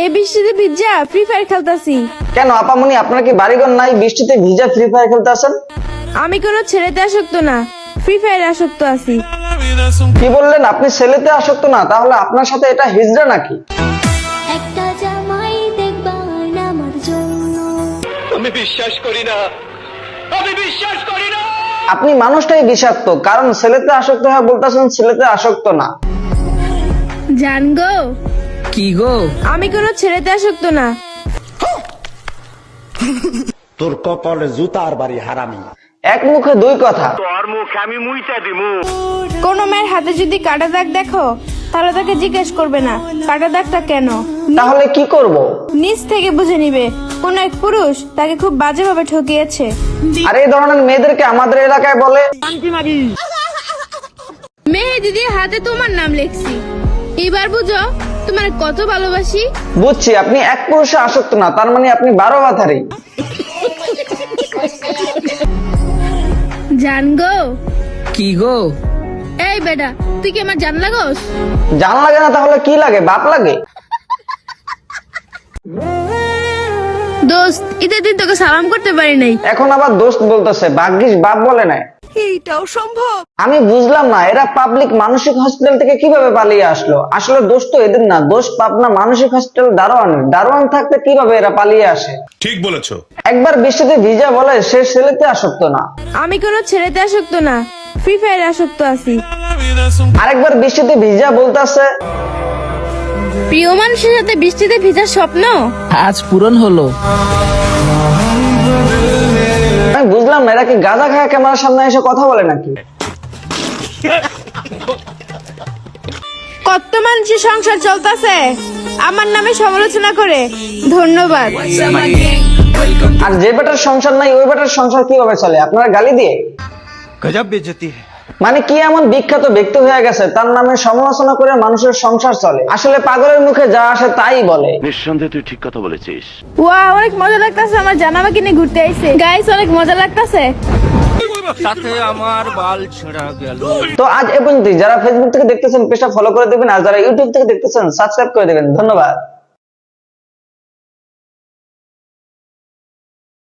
এই বৃষ্টিতে ভিজা ফ্রি ফায়ার খেলতাছি। কেন আপামনি, আপনার কি বাড়িঘর নাই? বৃষ্টিতে ভিজা ফ্রি ফায়ার খেলতে আসেন? আমি কোনো ছেলেতে আসক্ত না, ফ্রি ফায়ারে আসক্ত আছি। কি বললেন? আপনি ছেলেতে আসক্ত না? তাহলে আপনার সাথে এটা হিজড়া নাকি? একটা জামাই দেখবা আমার জন্য। আমি বিশ্বাস করি না, আমি বিশ্বাস করি না। আপনি মানুষটাই বিষাক্ত, কারণ ছেলেতে আসক্ত হয়ে বলতেছেন ছেলেতে আসক্ত না। জান গো, কি গো? আমি কোনো ছেলেতে আসক্ত না। তোর কপালে জুতার বাড়ি হারামি। এক মুখে দুই কথা। তোর মুখে আমি মুইতা দিমু। কোনো মেয়ের হাতে যদি কাটা দাগ দেখো, তাহলে তাকে জিজ্ঞেস করবে না কাটা দাগটা কেন, তাহলে কি করব? নিজ থেকে বুঝে নিবে কোন এক পুরুষ তাকে খুব বাজেভাবে ঠকিয়েছে। আর এই ধরনের মেয়েদেরকে আমাদের এলাকায় বলে মেয়ে দিদি হাতে তোমার নাম লেখছি, এবার বুঝো তোমার কত ভালোবাসি। বুঝছি, আপনি এক পুরুষে আসক্ত না, তার মানে আপনি 12 বাধারি। জান গো, কি গো? এই বেটা তুই কি আমার জান লাগোস? জান লাগে না তাহলে কি লাগে? বাপ লাগে? দোস্ত, ঈদের দিন তোকে সালাম করতে পারি নাই। এখন আবার দোস্ত বলতেছে, ভাগ্যিস বাপ বলে নাই। এইটাও সম্ভব? আমি বুঝলাম না, এরা পাবলিক মানসিক হসপিটাল থেকে কিভাবে পালিয়ে আসলো? আসলে দোষ তো এদের না, দোষ পাবনা মানসিক হসপিটাল দারোয়ানের। দারোয়ান থাকতে কিভাবে এরা পালিয়ে আসে? ঠিক বলেছো। একবার বৃষ্টিতে ভিজা বলে সে ছেলেতে আসক্ত না, আমি কোনো ছেলেতে আসক্ত না, ফ্রি ফায়ারে আসক্ত আছি। আরেকবার বৃষ্টিতে ভিজা বলতেছে প্রিয় মানুষের সাথে বৃষ্টিতে ভিজার স্বপ্ন আজ পূরণ হলো। আমি বুঝলাম না, এরা কি গাঁজা খায় ক্যামেরার সামনে এসে কথা বলে নাকি? কত মানুষের সংসার চলতেছে আমার নামে সমালোচনা করে। ধন্যবাদ। আর যে বেটার সংসার নাই ওই বেটার সংসার কিভাবে চলে? আপনারা গালি দিয়ে? গজব বেজতি। মানে কি এমন বিখ্যাত ব্যক্তি হয়ে গেছে তার নামে সমালোচনা করে মানুষের সংসার চলে? আসলে পাগলের মুখে যা আসে তাই বলে। নিঃসন্দেহে তুই ঠিক কথা বলেছিস। ওয়া, অনেক মজা লাগতেছে, আমার জানাবা কিনে ঘুরতে আইছে। গাইস, অনেক মজা লাগতেছে। সাথে আমার বাল ছেঁড়া গেল। তো আজ এ পর্যন্তই। যারা ফেসবুক থেকে দেখতেছেন পেজটা ফলো করে দেবেন, আর যারা ইউটিউব থেকে দেখতেছেন সাবস্ক্রাইব করে দেবেন। ধন্যবাদ।